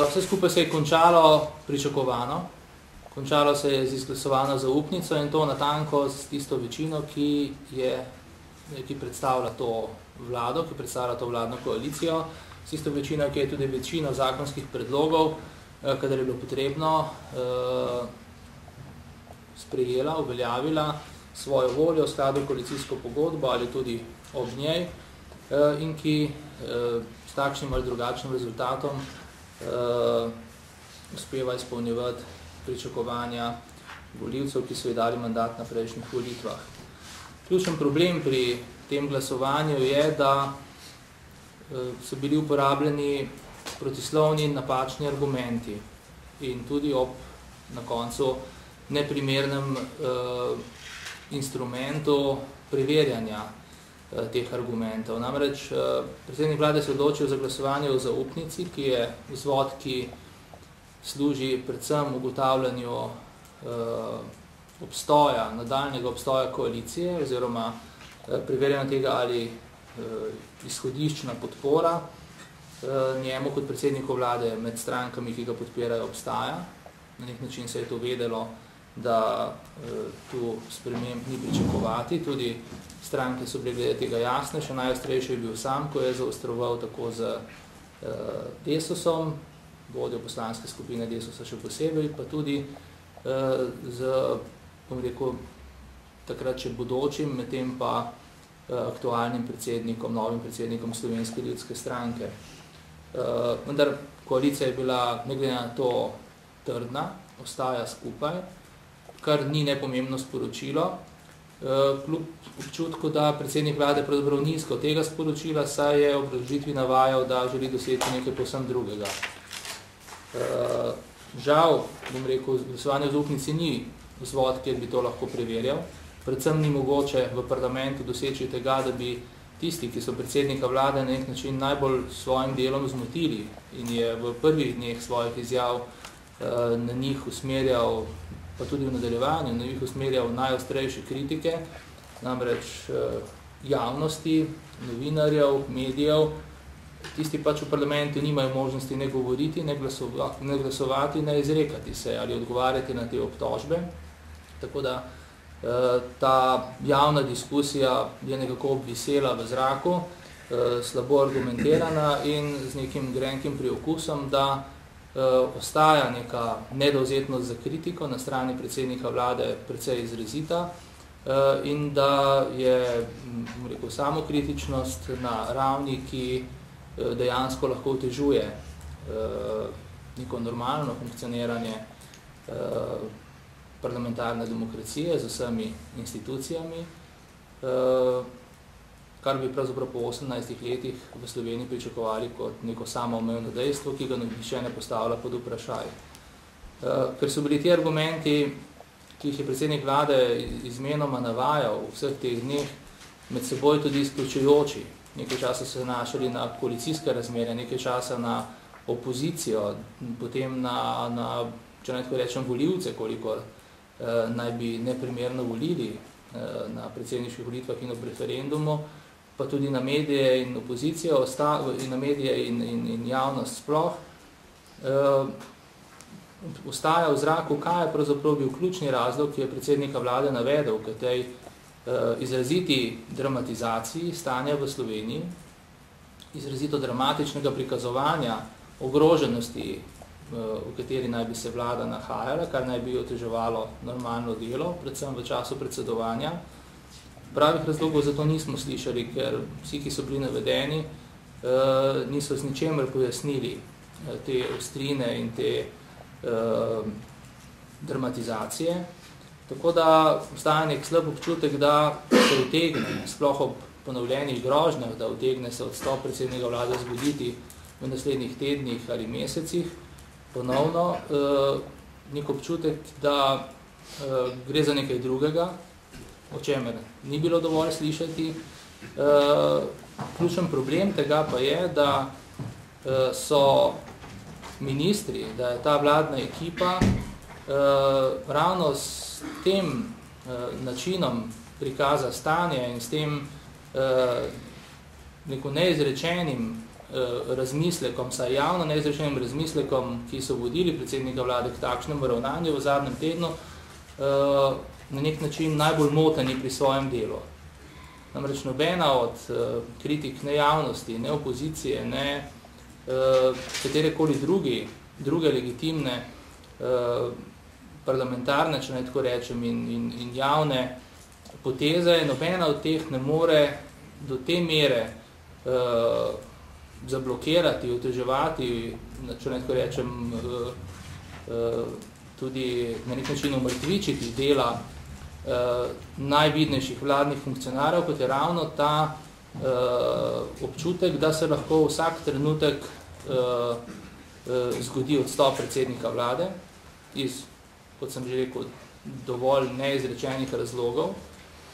Vse skupaj se je končalo pričakovano. Končalo se je z izglasovano zaupnico in to natanko s tisto večino, ki predstavlja to vlado, ki predstavlja to vladno koalicijo, s tisto večino, ki je tudi večino zakonskih predlogov, kadar je bilo potrebno, sprejela, uveljavila svojo voljo v skladu koalicijsko pogodbo ali tudi ob njej in ki s takšnim ali drugačnim rezultatom uspeva izpolnjevati pričakovanja volivcev, ki so ji dali mandat na prejšnjih volitvah. Ključen problem pri tem glasovanju je, da so bili uporabljeni protislovni in napačni argumenti in tudi ob na koncu neprimernem instrumentu preverjanja teh argumentov. Namreč predsednik vlade se odločil za glasovanje o zaupnici, ki je vzvod, ki služi predvsem ugotavljanju nadaljnjega obstoja koalicije oziroma preverjanja tega, ali izhodiščna podpora njemu kot predsedniku vlade med strankami, ki ga podpirajo, obstaja. Na nek način se je to vedelo, da tu sprememb ni pričakovati. Tudi stranke so bile glede tega jasne, še najostrejši je bil sam, ko je zaostroval tako z Desusom, vodjo poslanske skupine Desusa še posebej, pa tudi z, bom rekel, takrat še bodočim, medtem pa aktualnim predsednikom, novim predsednikom Slovenske ljudske stranke. Vendar koalicija je bila, ne glede na to, trdna, ostaja skupaj, kar ni nepomembno sporočilo, kljub občutku, da predsednik vlade pravzaprav ni iskal tega sporočila, saj je ob obrazložitvi navajal, da želi doseči nekaj povsem drugega. Žal, bom rekel, glasovanje v zaupnici ni vzvod, kjer bi to lahko preverjal. Predvsem ni mogoče v parlamentu doseči tega, da bi tisti, ki so predsednika vlade na nek način najbolj svojim delom zmotili in je v prvih dneh svojih izjav na njih usmerjal, pa tudi v nadaljevanju, na njih usmerjal najostrejše kritike, namreč javnosti, novinarjev, medijev. Tisti pač v parlamentu nimajo možnosti ne govoriti, ne glasovati, ne izrekati se ali odgovarjati na te obtožbe. Tako da ta javna diskusija je nekako obvisela v zraku, slabo argumentirana in z nekim grenkim priokusom, da ostaja neka nedovzetnost za kritiko na strani predsednika vlade precej izrazita in da je, rekel, samokritičnost na ravni, ki dejansko lahko otežuje neko normalno funkcioniranje parlamentarne demokracije z vsemi institucijami, kar bi pravzaprav po 18 letih v Sloveniji pričakovali kot neko samoumevno dejstvo, ki ga nihče ne postavlja pod vprašaj. Ker so bili ti argumenti, ki jih je predsednik vlade izmenoma navajal v vseh teh dneh, med seboj tudi izključujoči. Nekaj časa so se nanašali na koalicijske razmere, nekaj časa na opozicijo, potem na če naj tako rečem, volivce, koliko naj bi neprimerno volili na predsedniških volitvah in ob referendumu, pa tudi na medije in opozicijo, in na medije in javnost sploh. Ostaja v zraku, kaj je pravzaprav bil ključni razlog, ki je predsednika vlade navedel k tej izraziti dramatizaciji stanja v Sloveniji, izrazito dramatičnega prikazovanja ogroženosti, v kateri naj bi se vlada nahajala, kar naj bi oteževalo normalno delo, predvsem v času predsedovanja. Pravih razlogov za to nismo slišali, ker vsi, ki so bili navedeni, niso z ničemer pojasnili te ostrine in te dramatizacije. Tako da obstaja nek slab občutek, da se utegne, sploh ob ponovljenih grožnjah, da utegne se odstop predsednika vlade zgoditi v naslednjih tednih ali mesecih, ponovno nek občutek, da gre za nekaj drugega, o čemer ni bilo dovolj slišati. Ključen problem tega pa je, da so ministri, da je ta vladna ekipa ravno s tem načinom prikaza stanja in s tem neko neizrečenim razmislekom, saj javno neizrečenim razmislekom, ki so vodili predsednika vlade k takšnemu ravnanju v zadnjem tednu, na nek način najbolj moteni pri svojem delu. Namreč nobena od kritik ne javnosti, ne opozicije, ne katerekoli druge legitimne parlamentarne, če naj tako rečem, in javne poteze, nobena od teh ne more do te mere zablokirati, oteževati, če naj tako rečem, tudi na nek način umrtvičiti dela najvidnejših vladnih funkcionarjev, kot je ravno ta občutek, da se lahko vsak trenutek zgodi odstop predsednika vlade iz, kot sem že rekel, dovolj neizrečenih razlogov.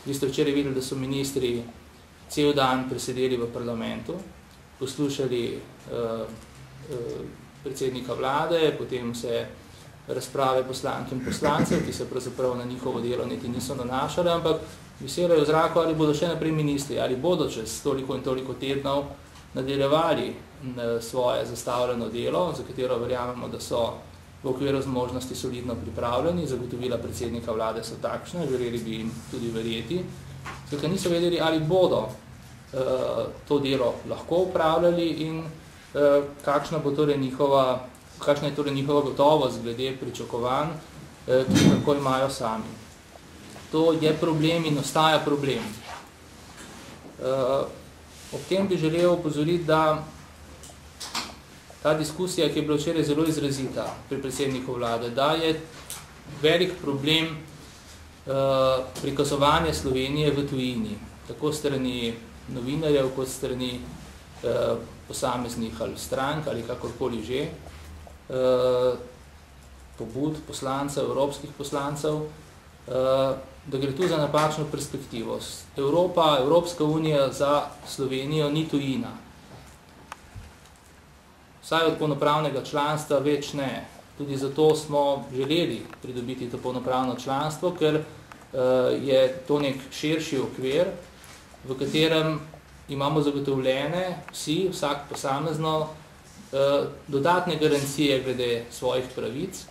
Vi ste včeraj videli, da so ministri cel dan presedeli v parlamentu, poslušali predsednika vlade, potem se razprave poslank in poslancev, ki se pravzaprav na njihovo delo niti niso nanašali, ampak viselo je v zraku, ali bodo še naprej ministri, ali bodo čez toliko in toliko tednov nadaljevali svoje zastavljeno delo, za katero verjamemo, da so v okviru zmožnosti solidno pripravljeni, zagotovila predsednika vlade so takšne, želeli bi jim tudi verjeti. Skratka, niso vedeli, ali bodo to delo lahko upravljali in kakšna je torej njihova gotovost glede pričakovanj, ki lahko imajo sami. To je problem in ostaja problem. Ob tem bi želel opozoriti, da ta diskusija, ki je bila včeraj zelo izrazita pri predsedniku vlade, da je velik problem prikazovanja Slovenije v tujini, tako strani novinarjev, kot strani posameznih ali strank ali kakorkoli že, pobud poslancev, evropskih poslancev, da gre tu za napačno perspektivo. Evropska unija za Slovenijo ni tujina. Vsaj od polnopravnega članstva več ne. Tudi zato smo želeli pridobiti to polnopravno članstvo, ker je to nek širši okvir, v katerem imamo zagotovljene vsak posamezno dodatne garancije glede svojih pravic,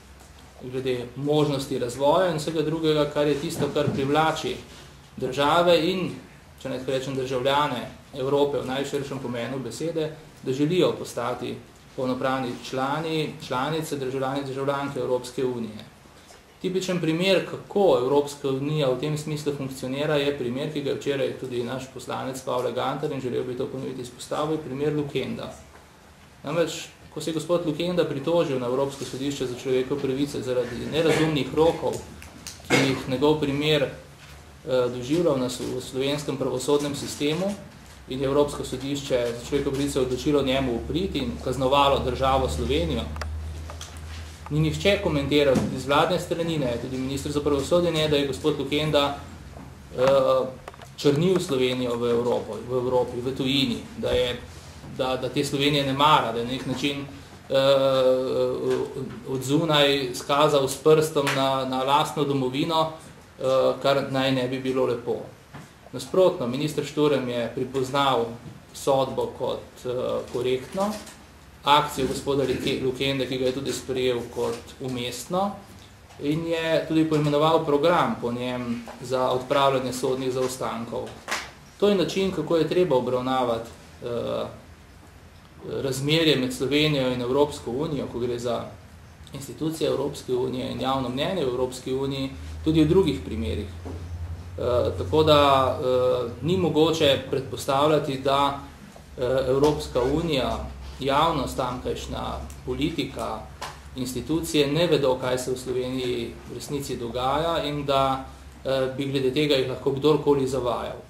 glede možnosti razvoja in vsega drugega, kar je tisto, kar privlači države in, če ne rečem, državljane Evrope v najširšem pomenu besede, da želijo postati polnopravni članice, državljanke Evropske unije. Tipičen primer, kako Evropska unija v tem smislu funkcionira, je primer, ki ga je včeraj tudi naš poslanec Pavle Gantar in želel bi to ponoviti izpostavil, primer Lukenda. Namreč, ko se je gospod Lukenda pritožil na Evropsko sodišče za človekove pravice zaradi nerazumnih rokov, ki jih njegov primer doživljal v slovenskem pravosodnem sistemu, in je Evropsko sodišče za človekove pravice odločilo njemu upriti in kaznovalo državo Slovenijo, ni nihče komentiral, tudi z vladne strani, ne, tudi minister za pravosodje, ne, da je gospod Lukenda črnil Slovenijo v Evropi, v tujini, da te Slovenije ne mara, da je na nek način od zunaj skazal s prstom na lastno domovino, kar naj ne bi bilo lepo. Nasprotno, minister Šturm je pripoznal sodbo kot korektno, akcijo gospoda Lukende, ki ga je tudi sprejel kot umestno, in je tudi poimenoval program po njem za odpravljanje sodnih zaostankov. To je način, kako je treba obravnavati razmerje med Slovenijo in Evropsko unijo, ko gre za institucije Evropske unije in javno mnenje v Evropski uniji, tudi v drugih primerih. Tako da ni mogoče predpostavljati, da Evropska unija, javnost, tamkajšnja politika, institucije ne vedo, kaj se v Sloveniji v resnici dogaja in da bi glede tega jih lahko kdorkoli zavajal.